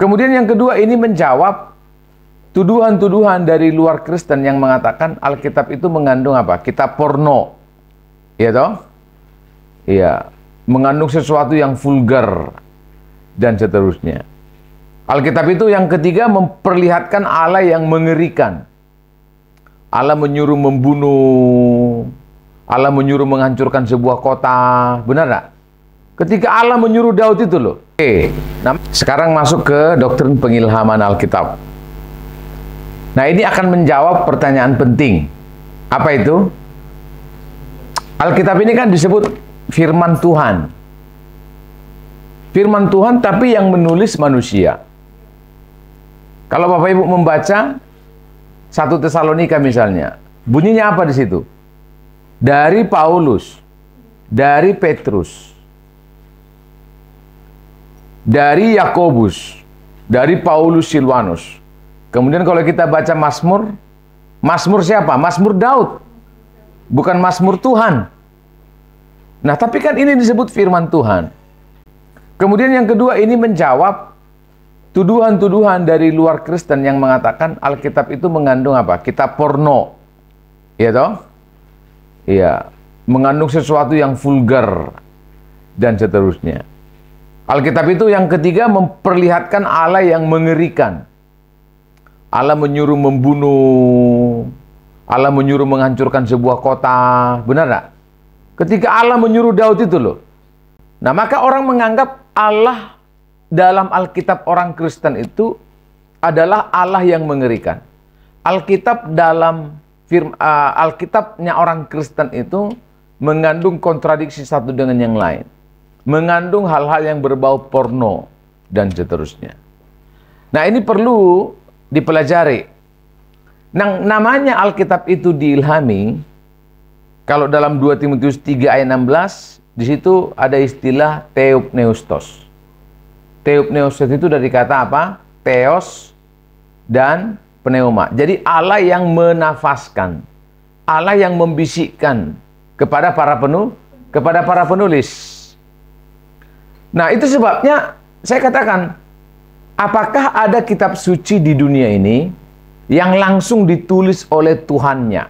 Kemudian yang kedua, ini menjawab tuduhan-tuduhan dari luar Kristen yang mengatakan Alkitab itu mengandung apa? Kitab porno. Iya toh? Iya, mengandung sesuatu yang vulgar dan seterusnya. Alkitab itu yang ketiga memperlihatkan Allah yang mengerikan. Allah menyuruh membunuh, Allah menyuruh menghancurkan sebuah kota. Benar nggak? Ketika Allah menyuruh Daud itu loh. Oke, nah sekarang masuk ke doktrin pengilhaman Alkitab. Nah, ini akan menjawab pertanyaan penting. Apa itu? Alkitab ini kan disebut firman Tuhan. Firman Tuhan tapi yang menulis manusia. Kalau Bapak Ibu membaca 1 Tesalonika misalnya, bunyinya apa di situ? Dari Paulus, dari Petrus, dari Yakobus, dari Paulus Silwanus. Kemudian kalau kita baca Mazmur, Mazmur siapa? Mazmur Daud. Bukan Mazmur Tuhan. Nah, tapi kan ini disebut firman Tuhan. Kemudian yang kedua, ini menjawab tuduhan-tuduhan dari luar Kristen yang mengatakan Alkitab itu mengandung apa? Kitab porno. Iya toh? Iya, mengandung sesuatu yang vulgar dan seterusnya. Alkitab itu yang ketiga memperlihatkan Allah yang mengerikan. Allah menyuruh membunuh, Allah menyuruh menghancurkan sebuah kota. Benar nggak? Ketika Allah menyuruh Daud itu loh. Nah, maka orang menganggap Allah dalam Alkitab orang Kristen itu adalah Allah yang mengerikan. Alkitab dalam Alkitabnya orang Kristen itu mengandung kontradiksi satu dengan yang lain. Mengandung hal-hal yang berbau porno dan seterusnya. Nah, ini perlu dipelajari. Nah, namanya Alkitab itu diilhami. Kalau dalam 2 Timotius 3 ayat 16, di situ ada istilah theopneustos. Theopneustos itu dari kata apa? Theos dan pneuma. Jadi Allah yang menafaskan, Allah yang membisikkan kepada para penulis. Nah, itu sebabnya saya katakan, apakah ada kitab suci di dunia ini yang langsung ditulis oleh Tuhannya?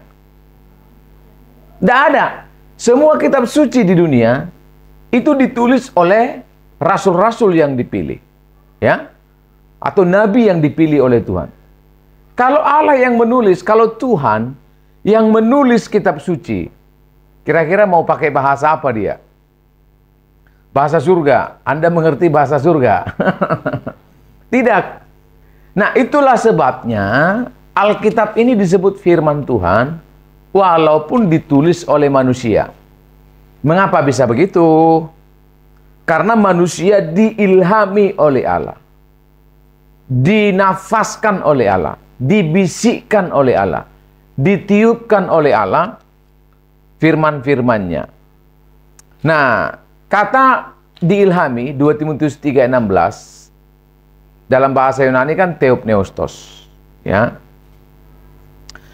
Tidak ada. Semua kitab suci di dunia itu ditulis oleh rasul-rasul yang dipilih, ya, atau nabi yang dipilih oleh Tuhan. Kalau Allah yang menulis, kalau Tuhan yang menulis kitab suci, kira-kira mau pakai bahasa apa dia? Bahasa surga. Anda mengerti bahasa surga? Tidak. Nah, itulah sebabnya Alkitab ini disebut firman Tuhan, walaupun ditulis oleh manusia. Mengapa bisa begitu? Karena manusia diilhami oleh Allah, dinafaskan oleh Allah, dibisikkan oleh Allah, ditiupkan oleh Allah firman-firmannya. Nah, kata diilhami 2 Timotius 3:16 dalam bahasa Yunani kan theopneustos, ya.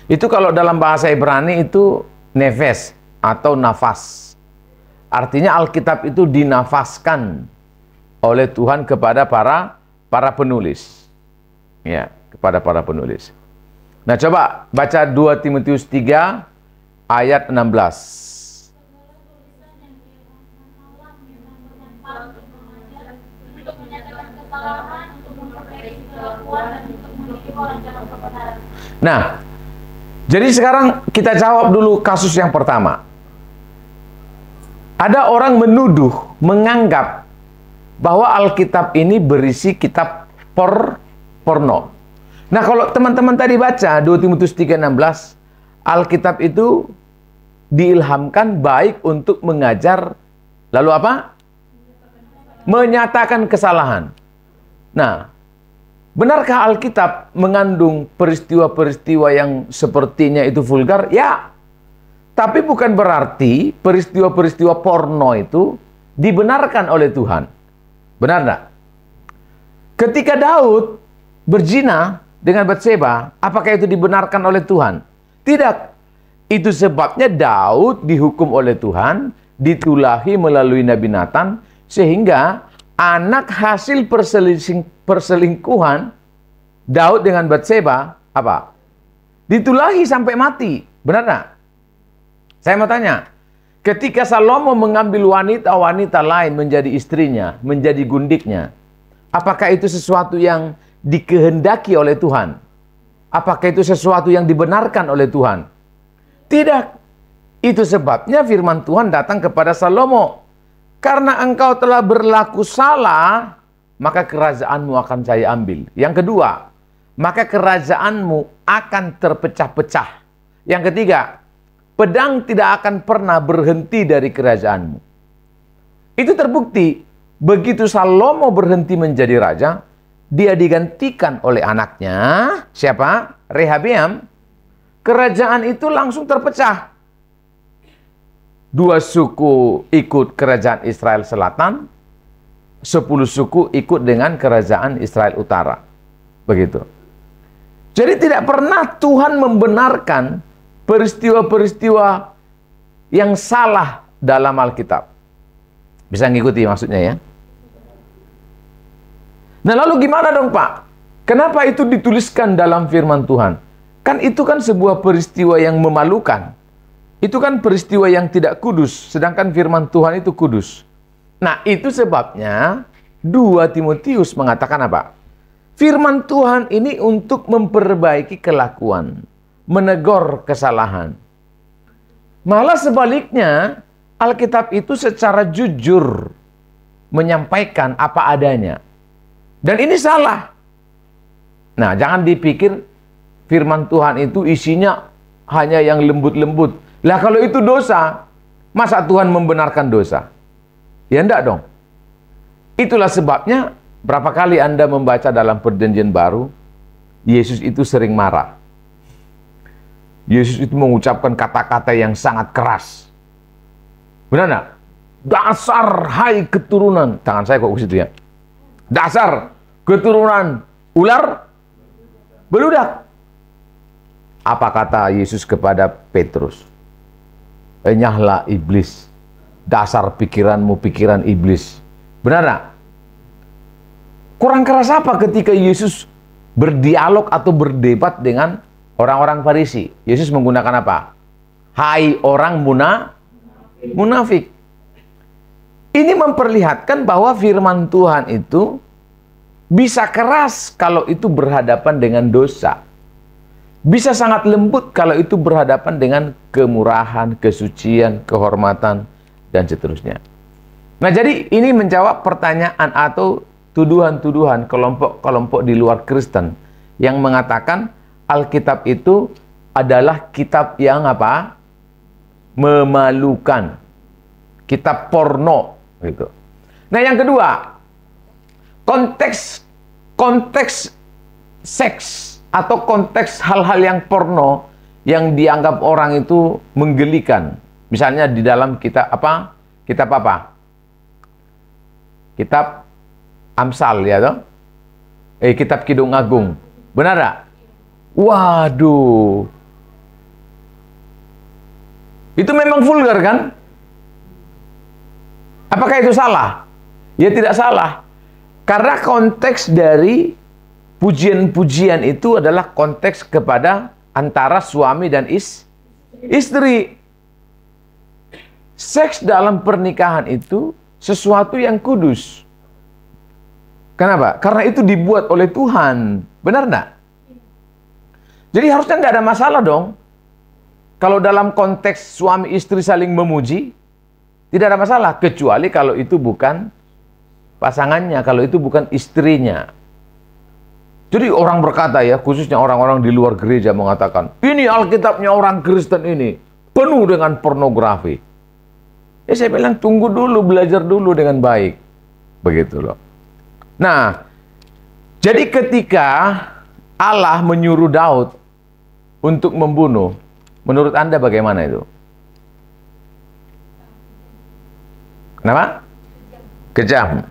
Itu kalau dalam bahasa Ibrani itu nefes atau nafas. Artinya Alkitab itu dinafaskan oleh Tuhan kepada para penulis. Ya, kepada para penulis. Nah, coba baca 2 Timotius 3 ayat 16. Nah, jadi sekarang kita jawab dulu kasus yang pertama. Ada orang menuduh, menganggap bahwa Alkitab ini berisi kitab porno. Nah, kalau teman-teman tadi baca 2 Timotius 3:16, Alkitab itu diilhamkan baik untuk mengajar, lalu apa? Menyatakan kesalahan. Nah, benarkah Alkitab mengandung peristiwa-peristiwa yang sepertinya itu vulgar? Ya. Tapi bukan berarti peristiwa-peristiwa porno itu dibenarkan oleh Tuhan. Benar enggak? Ketika Daud berzina dengan Batseba, apakah itu dibenarkan oleh Tuhan? Tidak. Itu sebabnya Daud dihukum oleh Tuhan, ditulahi melalui Nabi Nathan, sehingga anak hasil perselingkuhan Daud dengan Batseba, apa? Ditulahi sampai mati. Benar nggak? Saya mau tanya, ketika Salomo mengambil wanita-wanita lain menjadi istrinya, menjadi gundiknya, apakah itu sesuatu yang dikehendaki oleh Tuhan? Apakah itu sesuatu yang dibenarkan oleh Tuhan? Tidak. Itu sebabnya firman Tuhan datang kepada Salomo. Karena engkau telah berlaku salah, maka kerajaanmu akan saya ambil. Yang kedua, maka kerajaanmu akan terpecah-pecah. Yang ketiga, pedang tidak akan pernah berhenti dari kerajaanmu. Itu terbukti. Begitu Salomo berhenti menjadi raja, dia digantikan oleh anaknya. Siapa? Rehabeam. Kerajaan itu langsung terpecah. 2 suku ikut kerajaan Israel Selatan, 10 suku ikut dengan kerajaan Israel Utara. Begitu. Jadi tidak pernah Tuhan membenarkan peristiwa-peristiwa yang salah dalam Alkitab. Bisa ngikuti maksudnya ya? Nah lalu gimana dong Pak? Kenapa itu dituliskan dalam firman Tuhan? Kan itu kan sebuah peristiwa yang memalukan. Itu kan peristiwa yang tidak kudus, sedangkan firman Tuhan itu kudus. Nah, itu sebabnya 2 Timotius mengatakan apa? Firman Tuhan ini untuk memperbaiki kelakuan, menegur kesalahan. Malah sebaliknya, Alkitab itu secara jujur menyampaikan apa adanya. Dan ini salah. Nah, jangan dipikir firman Tuhan itu isinya hanya yang lembut-lembut. Lah kalau itu dosa, masa Tuhan membenarkan dosa? Ya enggak dong. Itulah sebabnya berapa kali Anda membaca dalam Perjanjian Baru, Yesus itu sering marah. Yesus itu mengucapkan kata-kata yang sangat keras. Benar enggak? Dasar hai keturunan. Tangan saya kok ke situ ya. Dasar keturunan ular beludak. Apa kata Yesus kepada Petrus? Enyahlah iblis, dasar pikiranmu pikiran iblis. Benar tak? Kurang keras apa ketika Yesus berdialog atau berdebat dengan orang-orang Farisi? Yesus menggunakan apa? Hai orang munafik. Ini memperlihatkan bahwa firman Tuhan itu bisa keras kalau itu berhadapan dengan dosa. Bisa sangat lembut kalau itu berhadapan dengan kemurahan, kesucian, kehormatan, dan seterusnya. Nah, jadi ini menjawab pertanyaan atau tuduhan-tuduhan kelompok-kelompok di luar Kristen yang mengatakan Alkitab itu adalah kitab yang apa? Memalukan. Kitab porno gitu. Nah, yang kedua, konteks seks atau konteks hal-hal yang porno yang dianggap orang itu menggelikan. Misalnya di dalam kitab apa? Kitab apa? Kitab Amsal ya toh? Kitab Kidung Agung. Benar tak? Waduh. Itu memang vulgar kan? Apakah itu salah? Ya tidak salah. Karena konteks dari pujian-pujian itu adalah konteks kepada antara suami dan istri. Seks dalam pernikahan itu sesuatu yang kudus. Kenapa? Karena itu dibuat oleh Tuhan. Benar enggak? Jadi harusnya nggak ada masalah dong. Kalau dalam konteks suami istri saling memuji, tidak ada masalah. Kecuali kalau itu bukan pasangannya, kalau itu bukan istrinya. Jadi orang berkata ya, khususnya orang-orang di luar gereja mengatakan, ini Alkitabnya orang Kristen ini penuh dengan pornografi. Ya saya bilang tunggu dulu, belajar dulu dengan baik. Begitu loh. Nah, jadi ketika Allah menyuruh Daud untuk membunuh, menurut Anda bagaimana itu? Kenapa? Kejam.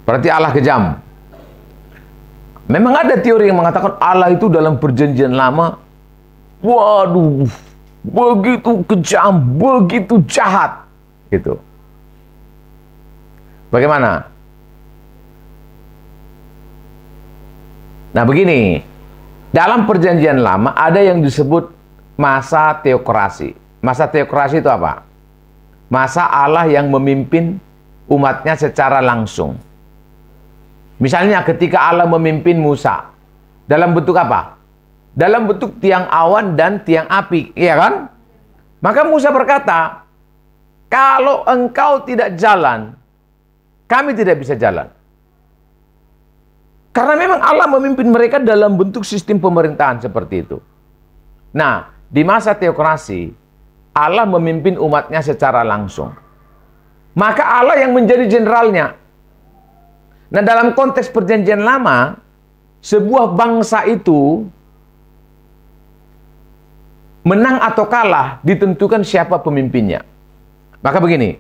Berarti Allah kejam. Memang ada teori yang mengatakan Allah itu dalam perjanjian lama, waduh, begitu kejam, begitu jahat. Gitu. Bagaimana? Nah begini, dalam perjanjian lama ada yang disebut masa teokrasi. Masa teokrasi itu apa? Masa Allah yang memimpin umatnya secara langsung. Misalnya ketika Allah memimpin Musa, dalam bentuk apa? Dalam bentuk tiang awan dan tiang api, iya kan? Maka Musa berkata, kalau engkau tidak jalan, kami tidak bisa jalan. Karena memang Allah memimpin mereka dalam bentuk sistem pemerintahan seperti itu. Nah, di masa teokrasi, Allah memimpin umatnya secara langsung. Maka Allah yang menjadi jenderalnya. Nah, dalam konteks perjanjian lama, sebuah bangsa itu menang atau kalah ditentukan siapa pemimpinnya. Maka begini,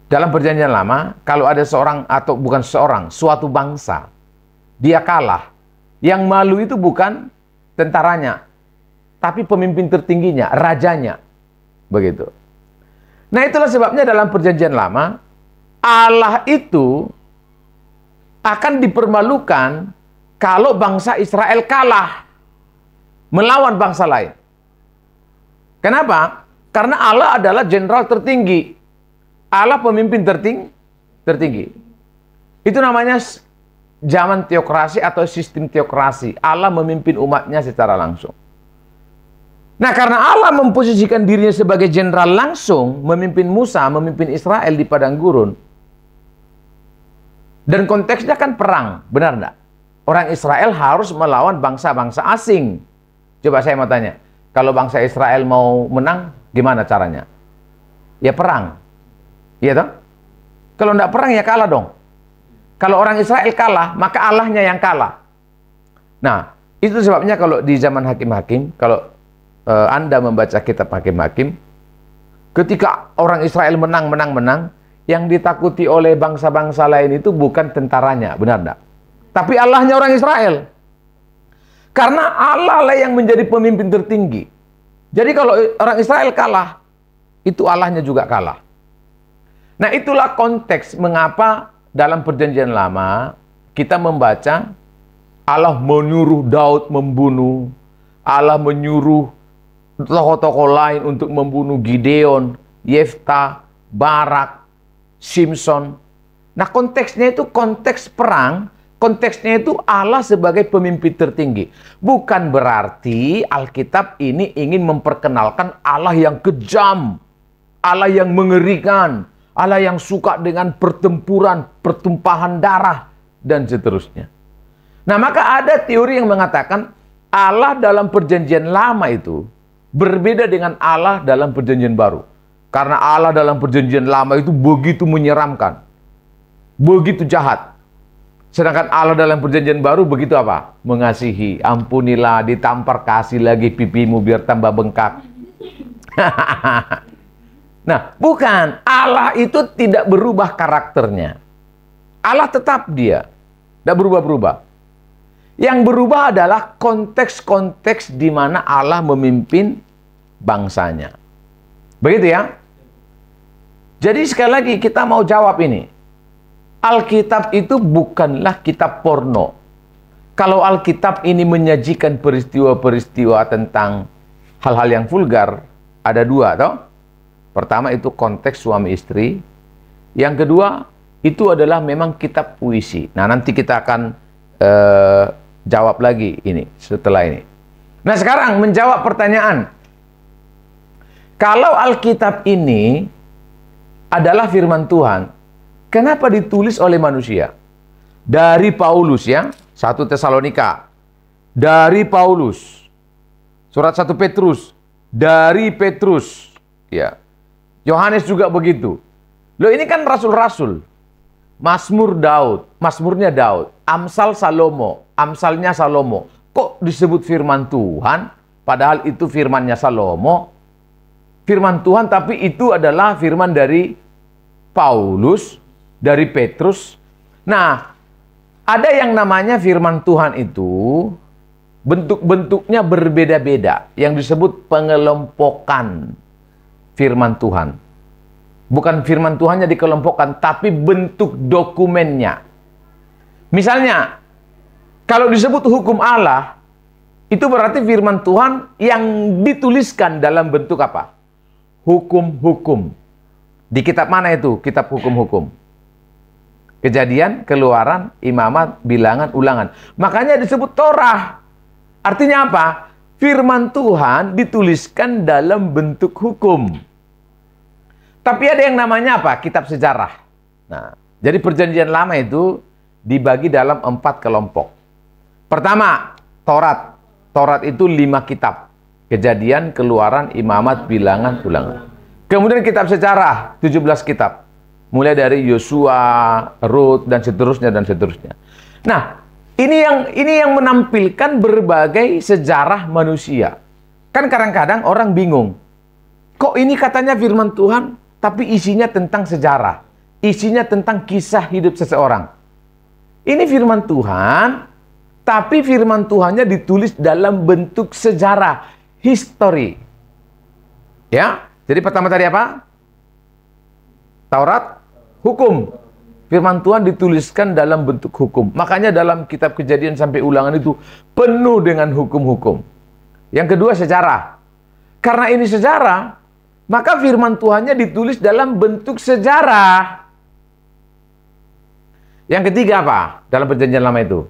dalam perjanjian lama, kalau ada seorang atau bukan seorang, suatu bangsa, dia kalah. Yang malu itu bukan tentaranya, tapi pemimpin tertingginya, rajanya. Begitu. Nah, itulah sebabnya dalam perjanjian lama, Allah itu akan dipermalukan kalau bangsa Israel kalah melawan bangsa lain. Kenapa? Karena Allah adalah jenderal tertinggi. Allah pemimpin tertinggi. Itu namanya zaman teokrasi atau sistem teokrasi. Allah memimpin umatnya secara langsung. Nah, karena Allah memposisikan dirinya sebagai jenderal langsung, memimpin Musa, memimpin Israel di padang gurun. Dan konteksnya kan perang, benar enggak? Orang Israel harus melawan bangsa-bangsa asing. Coba saya mau tanya, kalau bangsa Israel mau menang, gimana caranya? Ya perang. Iya toh? Kalau enggak perang ya kalah dong. Kalau orang Israel kalah, maka Allahnya yang kalah. Nah, itu sebabnya kalau di zaman hakim-hakim, kalau Anda membaca kitab hakim-hakim, ketika orang Israel menang, yang ditakuti oleh bangsa-bangsa lain itu bukan tentaranya, benar enggak? Tapi Allahnya orang Israel. Karena Allah lah yang menjadi pemimpin tertinggi. Jadi kalau orang Israel kalah, itu Allahnya juga kalah. Nah, itulah konteks mengapa dalam perjanjian lama kita membaca Allah menyuruh Daud membunuh, Allah menyuruh tokoh-tokoh lain untuk membunuh Gideon, Yefta, Barak, Simpson. Nah, konteksnya itu konteks perang, konteksnya itu Allah sebagai pemimpin tertinggi. Bukan berarti Alkitab ini ingin memperkenalkan Allah yang kejam, Allah yang mengerikan, Allah yang suka dengan pertempuran, pertumpahan darah, dan seterusnya. Nah, maka ada teori yang mengatakan Allah dalam perjanjian lama itu berbeda dengan Allah dalam perjanjian baru. Karena Allah dalam perjanjian lama itu begitu menyeramkan, begitu jahat. Sedangkan Allah dalam perjanjian baru begitu apa? Mengasihi, ampunilah, ditampar kasih lagi pipimu biar tambah bengkak. Nah, bukan. Allah itu tidak berubah karakternya. Allah tetap dia. Tidak berubah-berubah. Yang berubah adalah konteks-konteks di mana Allah memimpin bangsanya. Begitu ya? Jadi sekali lagi kita mau jawab ini. Alkitab itu bukanlah kitab porno. Kalau Alkitab ini menyajikan peristiwa-peristiwa tentang hal-hal yang vulgar, ada dua, toh? Pertama itu konteks suami istri. Yang kedua itu adalah memang kitab puisi. Nah, nanti kita akan jawab lagi ini setelah ini. Nah, sekarang menjawab pertanyaan. Kalau Alkitab ini adalah firman Tuhan, kenapa ditulis oleh manusia? Dari Paulus ya, 1 Tesalonika. Dari Paulus. Surat 1 Petrus. Dari Petrus. Ya. Yohanes juga begitu. Loh, ini kan rasul-rasul. Mazmur Daud, mazmurnya Daud. Amsal Salomo, amsalnya Salomo. Kok disebut firman Tuhan? Padahal itu firmannya Salomo. Firman Tuhan, tapi itu adalah firman dari Paulus, dari Petrus. Nah, ada yang namanya firman Tuhan itu bentuk-bentuknya berbeda-beda. Yang disebut pengelompokan firman Tuhan. Bukan firman Tuhannya dikelompokkan, tapi bentuk dokumennya. Misalnya, Kalau disebut hukum Allah, itu berarti firman Tuhan yang dituliskan dalam bentuk apa? Hukum-hukum. Di kitab mana itu? Kitab hukum-hukum. Kejadian, Keluaran, Imamat, Bilangan, Ulangan. Makanya disebut Torah. Artinya apa? Firman Tuhan dituliskan dalam bentuk hukum. Tapi ada yang namanya apa? Kitab sejarah. Nah, jadi perjanjian lama itu dibagi dalam 4 kelompok. Pertama, Taurat. Taurat itu 5 kitab. Kejadian, Keluaran, Imamat, Bilangan, Ulangan. Kemudian kitab sejarah, 17 kitab. Mulai dari Yosua, Rut, dan seterusnya, dan seterusnya. Nah, ini yang menampilkan berbagai sejarah manusia. Kan kadang-kadang orang bingung. Kok ini katanya firman Tuhan, tapi isinya tentang sejarah. Isinya tentang kisah hidup seseorang. Ini firman Tuhan, tapi firman Tuhannya ditulis dalam bentuk sejarah, history. Ya, jadi pertama tadi apa? Taurat, hukum. Firman Tuhan dituliskan dalam bentuk hukum. Makanya dalam kitab Kejadian sampai Ulangan itu penuh dengan hukum-hukum. Yang kedua, sejarah. Karena ini sejarah, maka firman Tuhannya ditulis dalam bentuk sejarah. Yang ketiga apa? Dalam perjanjian lama itu?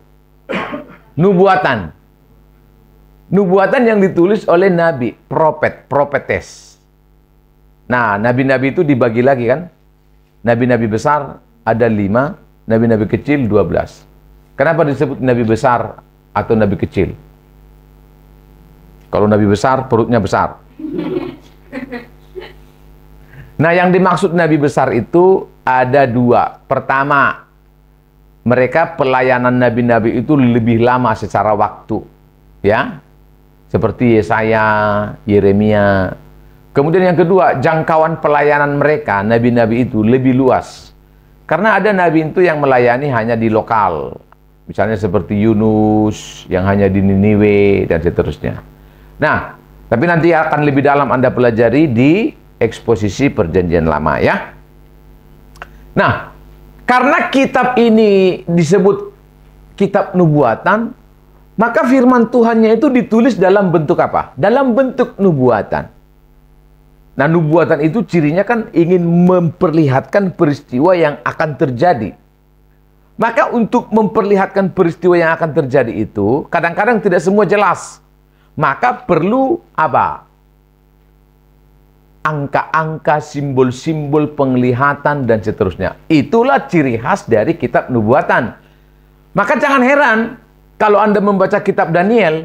Nubuatan. Nubuatan yang ditulis oleh nabi, prophet, prophetess. Nah, nabi-nabi itu dibagi lagi kan? Nabi-nabi besar ada 5, nabi-nabi kecil 12. Kenapa disebut nabi besar atau nabi kecil? Kalau nabi besar, perutnya besar. Nah, yang dimaksud nabi besar itu ada 2. Pertama, mereka pelayanan nabi-nabi itu lebih lama secara waktu. Ya, seperti Yesaya, Yeremia. Kemudian yang kedua, jangkauan pelayanan mereka, nabi-nabi itu lebih luas. Karena ada nabi itu yang melayani hanya di lokal. Misalnya seperti Yunus, yang hanya di Niniwe, dan seterusnya. Nah, tapi nanti akan lebih dalam Anda pelajari di eksposisi perjanjian lama ya. Nah, karena kitab ini disebut kitab nubuatan, maka firman Tuhannya itu ditulis dalam bentuk apa? Dalam bentuk nubuatan. Nah, nubuatan itu cirinya kan ingin memperlihatkan peristiwa yang akan terjadi. Maka untuk memperlihatkan peristiwa yang akan terjadi itu, kadang-kadang tidak semua jelas. Maka perlu apa? Angka-angka, simbol-simbol, penglihatan, dan seterusnya. Itulah ciri khas dari kitab nubuatan. Maka jangan heran kalau Anda membaca kitab Daniel,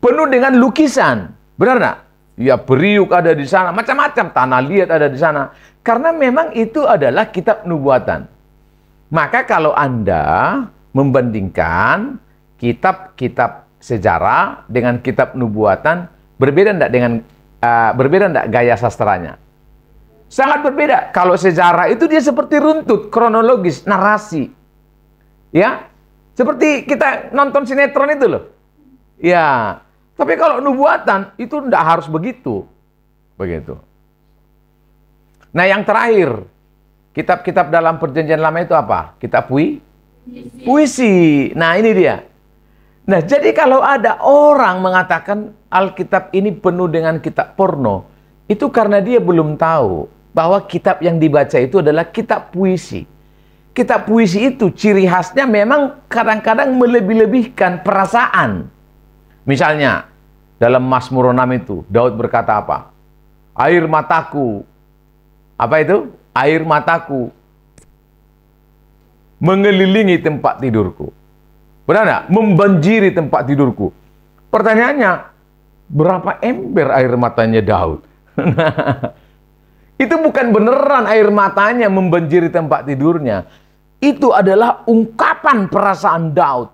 penuh dengan lukisan. Benar nggak? Ya, periuk ada di sana, macam-macam, tanah liat ada di sana. Karena memang itu adalah kitab nubuatan. Maka kalau Anda membandingkan kitab-kitab sejarah dengan kitab nubuatan, berbeda enggak dengan berbeda enggak gaya sastranya? Sangat berbeda. Kalau sejarah itu dia seperti runtut, kronologis, narasi. Ya, seperti kita nonton sinetron itu loh. Ya, tapi kalau nubuatan itu enggak harus begitu. Begitu. Nah, yang terakhir, kitab-kitab dalam perjanjian lama itu apa? Kitab puisi. Nah, ini dia. Nah, jadi kalau ada orang mengatakan Alkitab ini penuh dengan kitab porno, itu karena dia belum tahu bahwa kitab yang dibaca itu adalah kitab puisi. Kitab puisi itu ciri khasnya memang kadang-kadang melebih-lebihkan perasaan. Misalnya, dalam Mazmur 6 itu, Daud berkata apa? Air mataku. Apa itu? Air mataku mengelilingi tempat tidurku. Benar nggak? Membanjiri tempat tidurku. Pertanyaannya, berapa ember air matanya Daud? Itu bukan beneran air matanya membanjiri tempat tidurnya. Itu adalah ungkapan perasaan Daud.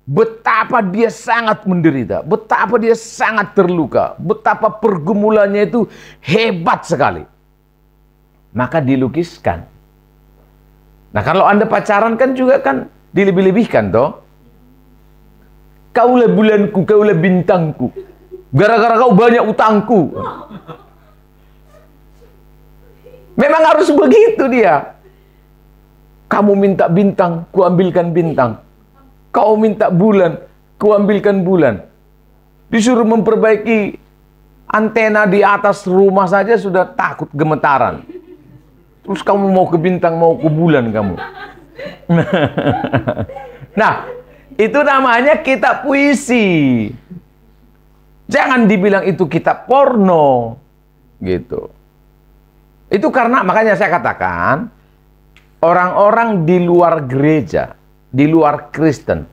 Betapa dia sangat menderita, betapa dia sangat terluka, betapa pergumulannya itu hebat sekali. Maka dilukiskan. Nah, kalau Anda pacaran kan juga kan dilebih-lebihkan toh. Kaulah bulanku, kaulah bintangku. Gara-gara kau banyak utangku. Memang harus begitu dia. Kamu minta bintang, ku ambilkan bintang. Kau minta bulan, kuambilkan bulan. Disuruh memperbaiki antena di atas rumah saja sudah takut gemetaran. Terus kamu mau ke bintang, mau ke bulan kamu. Nah, itu namanya kitab puisi. Jangan dibilang itu kitab porno. Gitu. Itu karena, makanya saya katakan, orang-orang di luar gereja, di luar Kristen,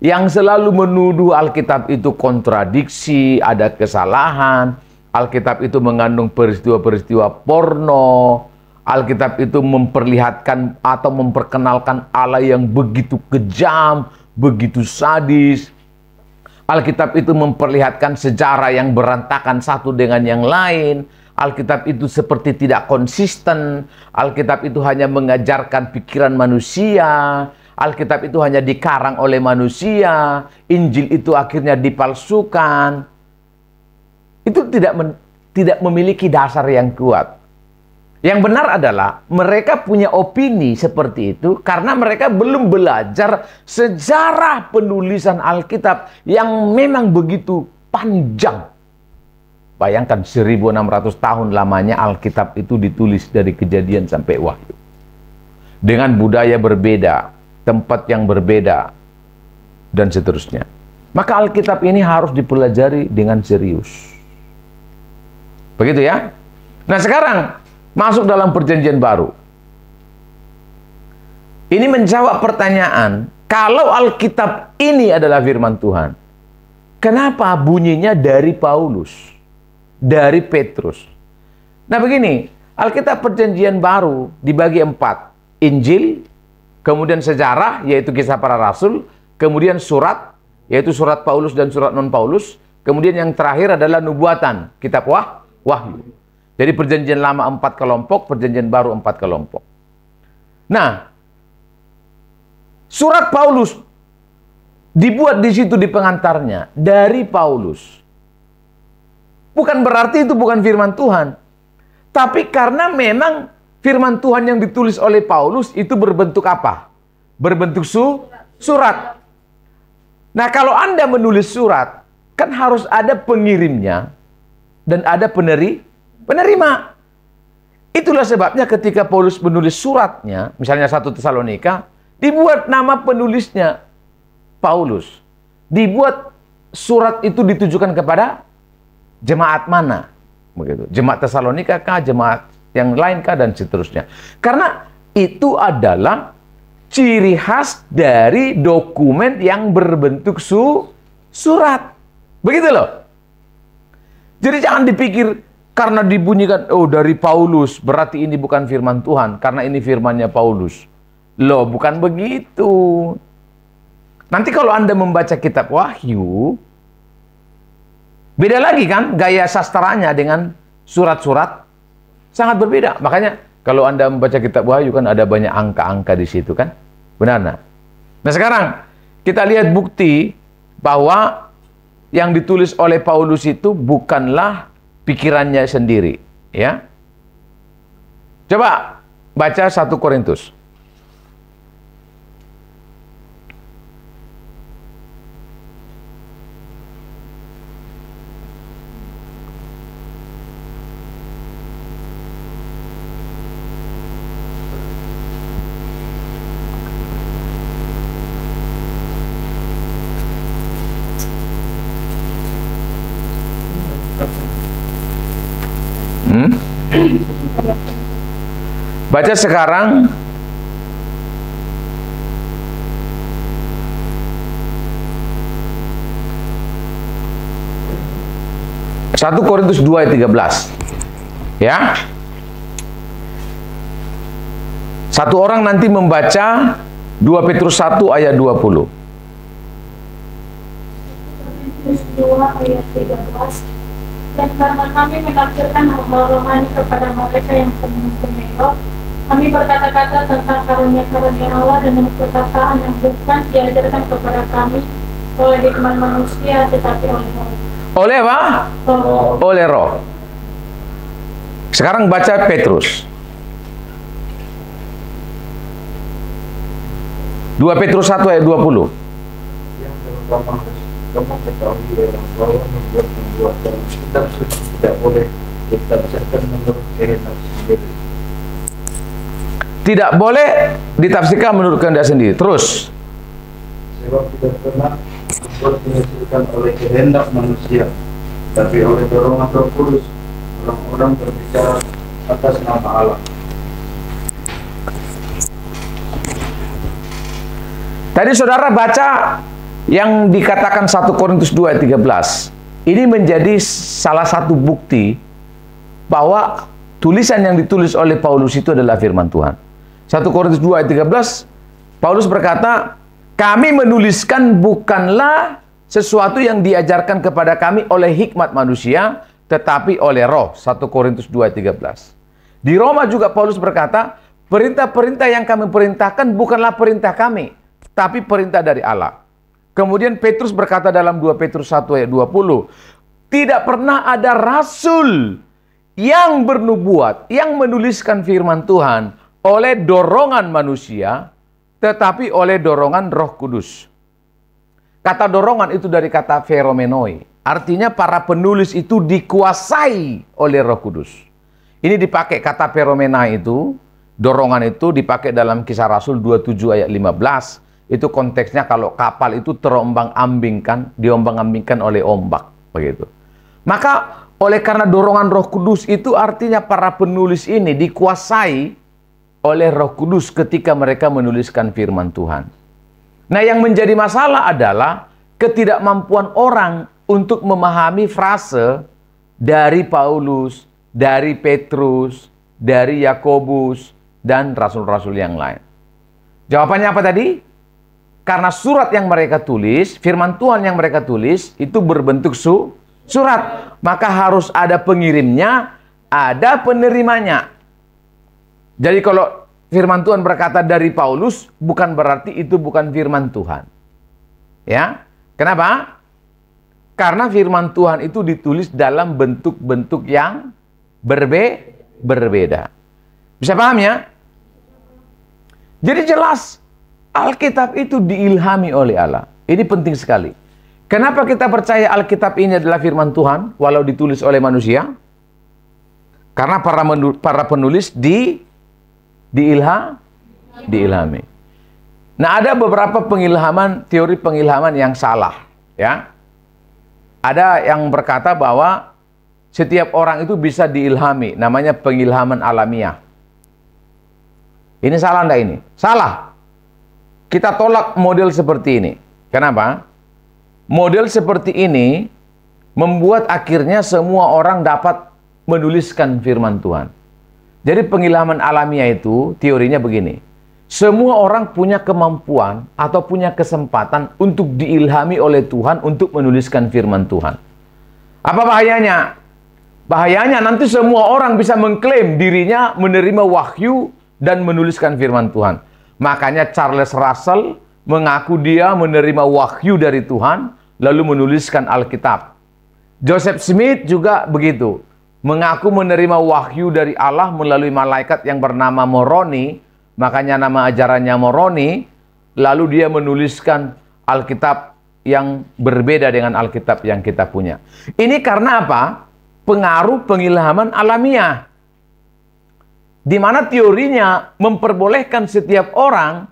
yang selalu menuduh Alkitab itu kontradiksi, ada kesalahan, Alkitab itu mengandung peristiwa-peristiwa porno, Alkitab itu memperlihatkan atau memperkenalkan Allah yang begitu kejam, begitu sadis. Alkitab itu memperlihatkan sejarah yang berantakan satu dengan yang lain. Alkitab itu seperti tidak konsisten. Alkitab itu hanya mengajarkan pikiran manusia. Alkitab itu hanya dikarang oleh manusia. Injil itu akhirnya dipalsukan. Itu tidak memiliki dasar yang kuat. Yang benar adalah mereka punya opini seperti itu karena mereka belum belajar sejarah penulisan Alkitab yang memang begitu panjang. Bayangkan 1600 tahun lamanya Alkitab itu ditulis dari Kejadian sampai Wahyu. Dengan budaya berbeda, tempat yang berbeda, dan seterusnya. Maka Alkitab ini harus dipelajari dengan serius. Begitu ya? Nah sekarang masuk dalam perjanjian baru. Ini menjawab pertanyaan, kalau Alkitab ini adalah firman Tuhan, kenapa bunyinya dari Paulus, dari Petrus? Nah begini, Alkitab perjanjian baru dibagi 4. Injil, kemudian sejarah, yaitu kisah para rasul, kemudian surat, yaitu surat Paulus dan surat non-Paulus, kemudian yang terakhir adalah nubuatan, kitab Wahyu. Jadi perjanjian lama 4 kelompok, perjanjian baru 4 kelompok. Nah, surat Paulus dibuat di situ di pengantarnya dari Paulus. Bukan berarti itu bukan firman Tuhan. Tapi karena memang firman Tuhan yang ditulis oleh Paulus itu berbentuk apa? Berbentuk surat. Nah, kalau Anda menulis surat, kan harus ada pengirimnya dan ada penerima. Itulah sebabnya ketika Paulus menulis suratnya, misalnya 1 Tesalonika, dibuat nama penulisnya Paulus. Dibuat surat itu ditujukan kepada jemaat mana? Begitu. Jemaat Tesalonika kah, jemaat yang lain kah, dan seterusnya. Karena itu adalah ciri khas dari dokumen yang berbentuk surat. Begitu loh. Jadi jangan dipikir karena dibunyikan, oh dari Paulus, berarti ini bukan firman Tuhan, karena ini firmannya Paulus. Loh, bukan begitu. Nanti kalau Anda membaca kitab Wahyu, beda lagi kan gaya sastranya dengan surat-surat, sangat berbeda. Makanya kalau Anda membaca kitab Wahyu kan ada banyak angka-angka di situ kan. Benar nah? Nah sekarang kita lihat bukti bahwa yang ditulis oleh Paulus itu bukanlah pikirannya sendiri, ya. Coba baca 1 Korintus. Baca sekarang 1 Korintus 2 ayat 13. Ya. Satu orang nanti membaca 2 Petrus 1 ayat 20. 2 ayat 13. Dan karena kami menafsirkan hal-hal rohani kepada mereka yang mempunyai roh, kami berkata-kata tentang karunia-karunia Allah dengan perkataan yang bukan diajarkan kepada kami oleh hikmat manusia, tetapi oleh roh. Oleh apa? Roh. Oleh roh. Sekarang baca Petrus. 2 Petrus 1 ayat 20. kamu ketahui ya bahwa membuat dalam kitab suci tidak boleh ditafsirkan menurut kehendak sendiri. Tidak boleh ditafsirkan menurut kehendak sendiri. Terus. Sebab tidak pernah dibuat dihasilkan oleh kehendak manusia, tapi oleh dorongan Roh Kudus. Orang-orang berbicara atas nama Allah. Tadi saudara baca yang dikatakan 1 Korintus 2 ayat 13. Ini menjadi salah satu bukti bahwa tulisan yang ditulis oleh Paulus itu adalah firman Tuhan. 1 Korintus 2 ayat 13, Paulus berkata, kami menuliskan bukanlah sesuatu yang diajarkan kepada kami oleh hikmat manusia, tetapi oleh roh. 1 Korintus 2 ayat 13. Di Roma juga Paulus berkata, perintah-perintah yang kami perintahkan bukanlah perintah kami, tapi perintah dari Allah. Kemudian Petrus berkata dalam 2 Petrus 1 ayat 20, tidak pernah ada rasul yang bernubuat, yang menuliskan firman Tuhan oleh dorongan manusia, tetapi oleh dorongan Roh Kudus. Kata dorongan itu dari kata feromenoi. Artinya para penulis itu dikuasai oleh Roh Kudus. Ini dipakai kata feromena itu, dorongan itu dipakai dalam Kisah Rasul 27 ayat 15. Itu konteksnya kalau kapal itu terombang-ambingkan, diombang-ambingkan oleh ombak, begitu. Maka oleh karena dorongan Roh Kudus itu artinya para penulis ini dikuasai oleh Roh Kudus ketika mereka menuliskan firman Tuhan. Nah, yang menjadi masalah adalah ketidakmampuan orang untuk memahami frase dari Paulus, dari Petrus, dari Yakobus, dan rasul-rasul yang lain. Jawabannya apa tadi? Karena surat yang mereka tulis, firman Tuhan yang mereka tulis, itu berbentuk surat. Maka harus ada pengirimnya, ada penerimanya. Jadi kalau firman Tuhan berkata dari Paulus, bukan berarti itu bukan firman Tuhan. Ya, kenapa? Karena firman Tuhan itu ditulis dalam bentuk-bentuk yang berbeda. Bisa paham ya? Jadi jelas, Alkitab itu diilhami oleh Allah. Ini penting sekali. Kenapa kita percaya Alkitab ini adalah firman Tuhan, walau ditulis oleh manusia? Karena para penulis diilhami. Nah, ada beberapa teori pengilhaman yang salah, ya. Ada yang berkata bahwa setiap orang itu bisa diilhami, namanya pengilhaman alamiah. Ini salah enggak ini? Salah. Kita tolak model seperti ini. Kenapa? Model seperti ini membuat akhirnya semua orang dapat menuliskan firman Tuhan. Jadi pengilhaman alamiah itu teorinya begini. Semua orang punya kemampuan atau punya kesempatan untuk diilhami oleh Tuhan untuk menuliskan firman Tuhan. Apa bahayanya? Bahayanya nanti semua orang bisa mengklaim dirinya menerima wahyu dan menuliskan firman Tuhan. Makanya Charles Russell mengaku dia menerima wahyu dari Tuhan lalu menuliskan Alkitab. Joseph Smith juga begitu. Mengaku menerima wahyu dari Allah melalui malaikat yang bernama Moroni, makanya nama ajarannya Moroni, lalu dia menuliskan Alkitab yang berbeda dengan Alkitab yang kita punya. Ini karena apa? Pengaruh pengilhaman alamiah. Di mana teorinya memperbolehkan setiap orang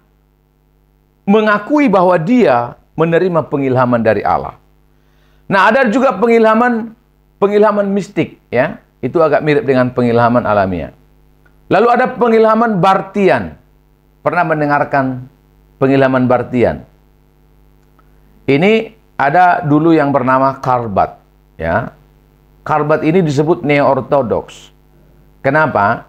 mengakui bahwa dia menerima pengilhaman dari Allah. Nah, ada juga pengilhaman mistik, ya. Itu agak mirip dengan pengilhaman alamiah. Lalu ada pengilhaman Bartian. Pernah mendengarkan pengilhaman Bartian? Ini ada dulu yang bernama Karl Barth, ya. Karl Barth ini disebut neo-ortodoks. Kenapa?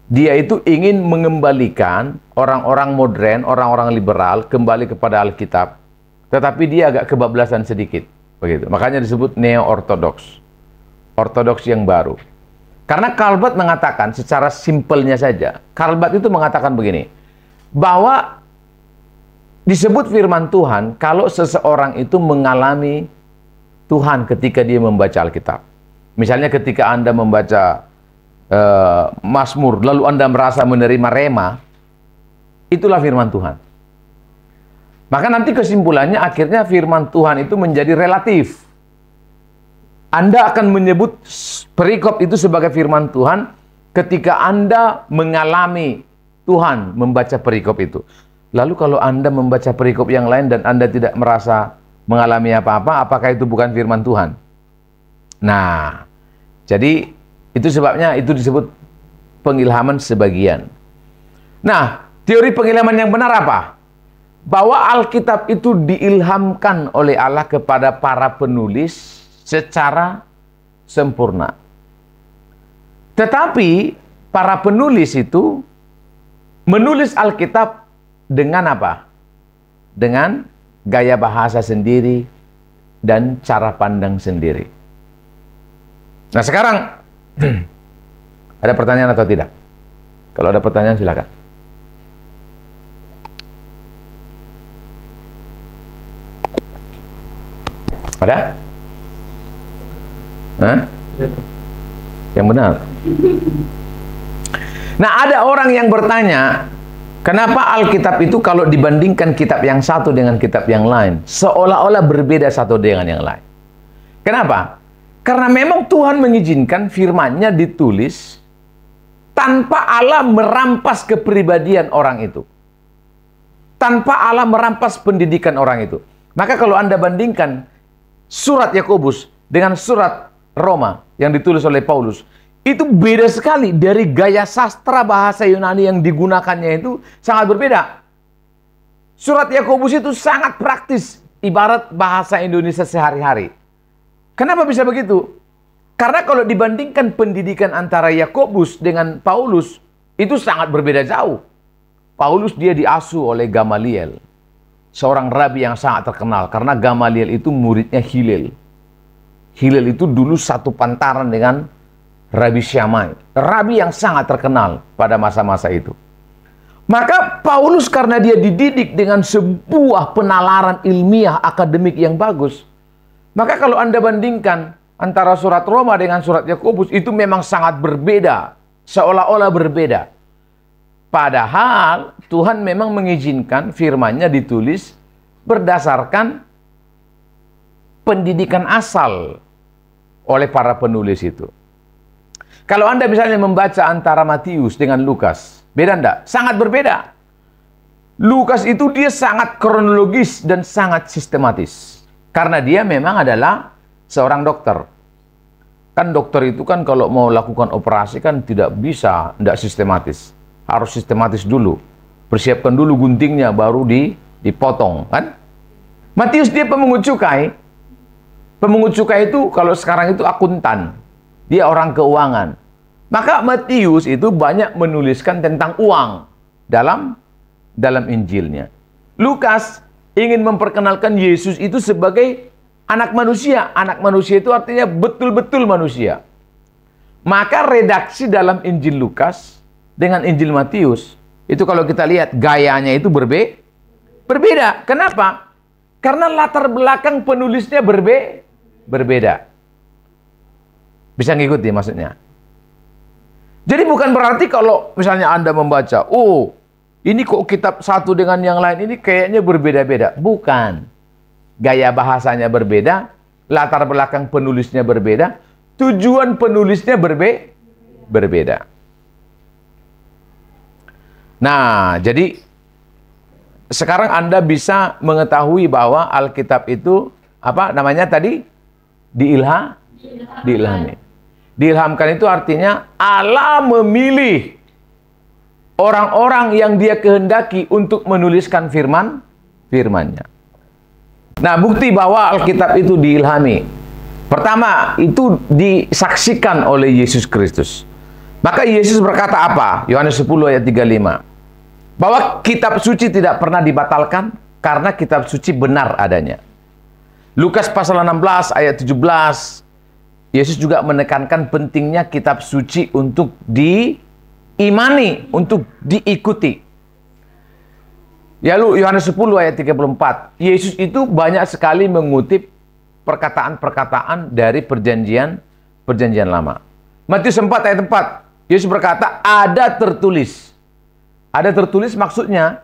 Dia itu ingin mengembalikan orang-orang modern, orang-orang liberal kembali kepada Alkitab. Tetapi dia agak kebablasan sedikit, begitu. Makanya disebut neo-ortodoks. Ortodoks yang baru. Karena Karl Barth mengatakan secara simpelnya saja, Karl Barth itu mengatakan begini, bahwa disebut firman Tuhan kalau seseorang itu mengalami Tuhan ketika dia membaca Alkitab. Misalnya ketika Anda membaca Mazmur, lalu Anda merasa menerima rema, itulah firman Tuhan. Maka nanti kesimpulannya akhirnya firman Tuhan itu menjadi relatif. Anda akan menyebut perikop itu sebagai firman Tuhan ketika Anda mengalami Tuhan membaca perikop itu. Lalu kalau Anda membaca perikop yang lain dan Anda tidak merasa mengalami apa-apa, apakah itu bukan firman Tuhan? Nah, jadi itu sebabnya itu disebut pengilhaman sebagian. Nah, teori pengilhaman yang benar apa? Bahwa Alkitab itu diilhamkan oleh Allah kepada para penulis secara sempurna. Tetapi para penulis itu menulis Alkitab dengan apa? Dengan gaya bahasa sendiri dan cara pandang sendiri. Nah sekarang ada pertanyaan atau tidak? Kalau ada pertanyaan silakan. Ada? Hah? Yang benar. Nah ada orang yang bertanya, kenapa Alkitab itu kalau dibandingkan kitab yang satu dengan kitab yang lain, seolah-olah berbeda satu dengan yang lain? Kenapa? Karena memang Tuhan mengizinkan firman-Nya ditulis tanpa Allah merampas kepribadian orang itu. Tanpa Allah merampas pendidikan orang itu. Maka kalau Anda bandingkan surat Yakobus dengan surat Roma yang ditulis oleh Paulus, itu beda sekali. Dari gaya sastra bahasa Yunani yang digunakannya itu sangat berbeda. Surat Yakobus itu sangat praktis, ibarat bahasa Indonesia sehari-hari. Kenapa bisa begitu? Karena kalau dibandingkan pendidikan antara Yakobus dengan Paulus, itu sangat berbeda jauh. Paulus dia diasuh oleh Gamaliel, seorang rabi yang sangat terkenal, karena Gamaliel itu muridnya Hillel. Hillel itu dulu satu pantaran dengan Rabi Shammai, rabi yang sangat terkenal pada masa-masa itu. Maka Paulus karena dia dididik dengan sebuah penalaran ilmiah akademik yang bagus, maka kalau Anda bandingkan antara surat Roma dengan surat Yakobus, itu memang sangat berbeda, seolah-olah berbeda. Padahal Tuhan memang mengizinkan firman-Nya ditulis berdasarkan pendidikan asal oleh para penulis itu. Kalau Anda misalnya membaca antara Matius dengan Lukas, beda enggak? Sangat berbeda. Lukas itu dia sangat kronologis dan sangat sistematis. Karena dia memang adalah seorang dokter. Kan dokter itu kan kalau mau lakukan operasi kan tidak bisa, tidak sistematis. Harus sistematis dulu. Persiapkan dulu guntingnya, baru dipotong. Kan? Matius dia pemungut cukai. Pemungut cukai itu kalau sekarang itu akuntan. Dia orang keuangan. Maka Matius itu banyak menuliskan tentang uang dalam Injilnya. Lukas ingin memperkenalkan Yesus itu sebagai anak manusia. Anak manusia itu artinya betul-betul manusia. Maka redaksi dalam Injil Lukas dengan Injil Matius, itu kalau kita lihat gayanya itu berbeda. Kenapa? Karena latar belakang penulisnya berbeda. Bisa ngikuti maksudnya? Jadi bukan berarti kalau misalnya Anda membaca, oh ini kok kitab satu dengan yang lain ini kayaknya berbeda-beda. Bukan. Gaya bahasanya berbeda, latar belakang penulisnya berbeda, tujuan penulisnya berbeda. Nah, jadi sekarang Anda bisa mengetahui bahwa Alkitab itu apa namanya tadi? Diilhami. Diilhamkan itu artinya Allah memilih orang-orang yang Dia kehendaki untuk menuliskan firman-Nya. Nah, bukti bahwa Alkitab itu diilhami. Pertama, itu disaksikan oleh Yesus Kristus. Maka Yesus berkata apa? Yohanes 10 ayat 35. Bahwa kitab suci tidak pernah dibatalkan karena kitab suci benar adanya. Lukas pasal 16 ayat 17. Yesus juga menekankan pentingnya kitab suci untuk diimani, untuk diikuti. Lalu Yohanes 10 ayat 34. Yesus itu banyak sekali mengutip perkataan-perkataan dari perjanjian lama. Matius 4 ayat 4. Yesus berkata, ada tertulis. Ada tertulis maksudnya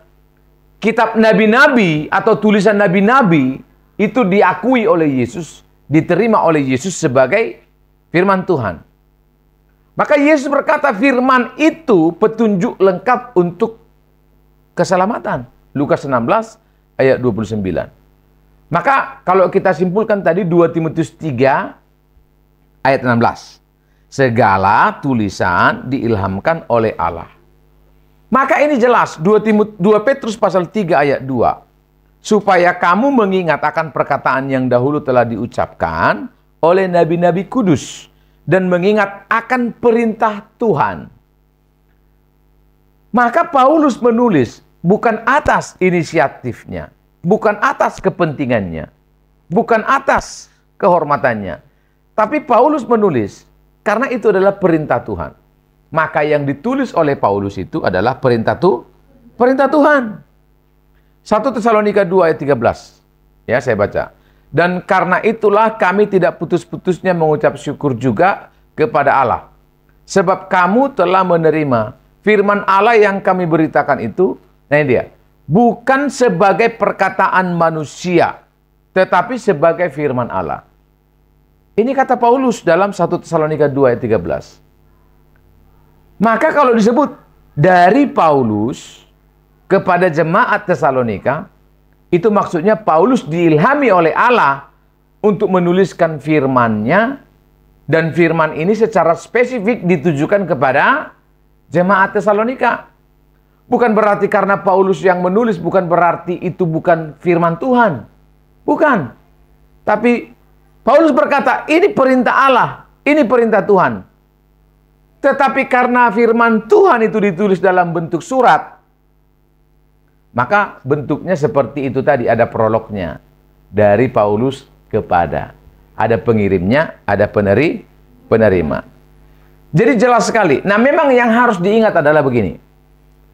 kitab nabi-nabi atau tulisan nabi-nabi itu diakui oleh Yesus, diterima oleh Yesus sebagai firman Tuhan. Maka Yesus berkata firman itu petunjuk lengkap untuk keselamatan. Lukas 16 ayat 29. Maka kalau kita simpulkan tadi 2 Timotius 3 ayat 16. Segala tulisan diilhamkan oleh Allah. Maka ini jelas 2 Petrus pasal 3 ayat 2. Supaya kamu mengingat akan perkataan yang dahulu telah diucapkan oleh nabi-nabi kudus dan mengingat akan perintah Tuhan. Maka Paulus menulis bukan atas inisiatifnya, bukan atas kepentingannya, bukan atas kehormatannya, tapi Paulus menulis karena itu adalah perintah Tuhan. Maka yang ditulis oleh Paulus itu adalah perintah Tuhan. 1 Tesalonika 2 ayat 13. Ya, saya baca. Dan karena itulah kami tidak putus-putusnya mengucap syukur juga kepada Allah. Sebab kamu telah menerima firman Allah yang kami beritakan itu, nah ini dia, bukan sebagai perkataan manusia, tetapi sebagai firman Allah. Ini kata Paulus dalam 1 Tesalonika 2 ayat 13. Maka kalau disebut dari Paulus kepada jemaat Tesalonika, itu maksudnya Paulus diilhami oleh Allah untuk menuliskan firman-Nya, dan firman ini secara spesifik ditujukan kepada jemaat Tesalonika. Bukan berarti karena Paulus yang menulis, bukan berarti itu bukan firman Tuhan. Bukan. Tapi Paulus berkata, ini perintah Allah, ini perintah Tuhan. Tetapi karena firman Tuhan itu ditulis dalam bentuk surat, maka bentuknya seperti itu tadi, ada prolognya. Dari Paulus kepada. Ada pengirimnya, ada penerima. Jadi jelas sekali. Nah, memang yang harus diingat adalah begini.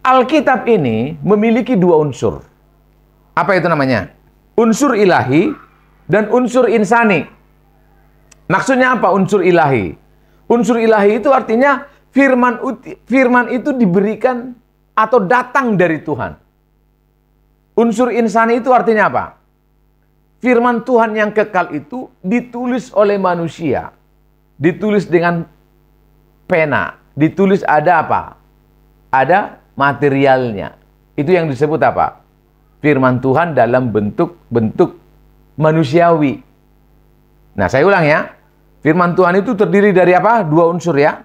Alkitab ini memiliki dua unsur. Apa itu namanya? Unsur ilahi dan unsur insani. Maksudnya apa unsur ilahi? Unsur ilahi itu artinya firman itu diberikan atau datang dari Tuhan. Unsur insani itu artinya apa? Firman Tuhan yang kekal itu ditulis oleh manusia. Ditulis dengan pena. Ditulis ada apa? Ada materialnya. Itu yang disebut apa? Firman Tuhan dalam bentuk manusiawi. Nah, saya ulang ya. Firman Tuhan itu terdiri dari apa? Dua unsur ya.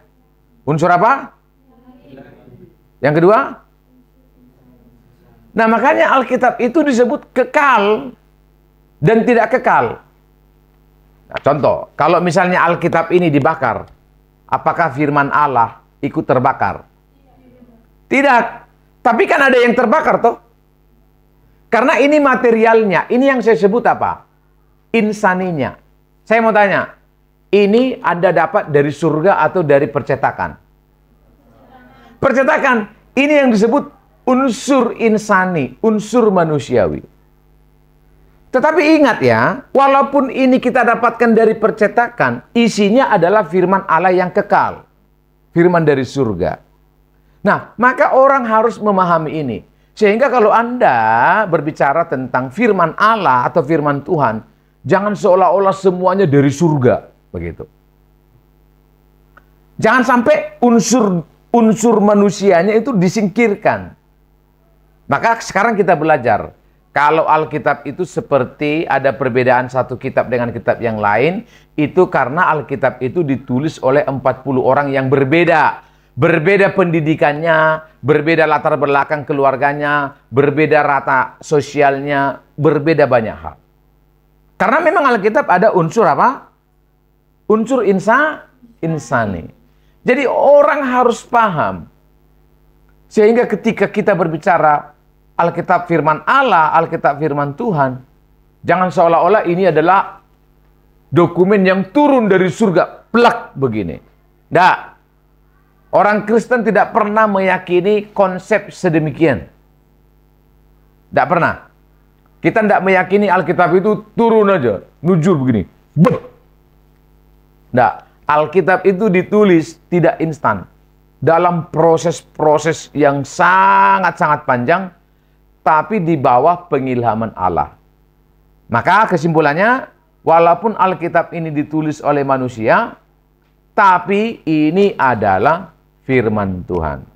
Unsur apa? Yang kedua? Nah, makanya Alkitab itu disebut kekal dan tidak kekal. Nah, contoh, kalau misalnya Alkitab ini dibakar, apakah firman Allah ikut terbakar? Tidak. Tapi kan ada yang terbakar toh. Karena ini materialnya, ini yang saya sebut apa? Insaninya. Saya mau tanya, ini Anda dapat dari surga atau dari percetakan? Percetakan, ini yang disebut unsur insani, unsur manusiawi. Tetapi ingat ya, walaupun ini kita dapatkan dari percetakan, isinya adalah firman Allah yang kekal. Firman dari surga. Nah, maka orang harus memahami ini. Sehingga kalau Anda berbicara tentang firman Allah atau firman Tuhan, jangan seolah-olah semuanya dari surga. Begitu. Jangan sampai unsur manusianya itu disingkirkan. Maka sekarang kita belajar, kalau Alkitab itu seperti ada perbedaan satu kitab dengan kitab yang lain, itu karena Alkitab itu ditulis oleh 40 orang yang berbeda. Berbeda pendidikannya, berbeda latar belakang keluarganya, berbeda rata sosialnya, berbeda banyak hal. Karena memang Alkitab ada unsur apa? Unsur insani. Jadi orang harus paham. Sehingga ketika kita berbicara Alkitab firman Allah, Alkitab firman Tuhan, jangan seolah-olah ini adalah dokumen yang turun dari surga, plak begini. Tidak. Orang Kristen tidak pernah meyakini konsep sedemikian. Tidak pernah. Kita tidak meyakini Alkitab itu turun aja, nujur begini. Tidak. Alkitab itu ditulis tidak instan. Dalam proses-proses yang sangat-sangat panjang, tapi di bawah pengilhaman Allah. Maka kesimpulannya, walaupun Alkitab ini ditulis oleh manusia, tapi ini adalah firman Tuhan.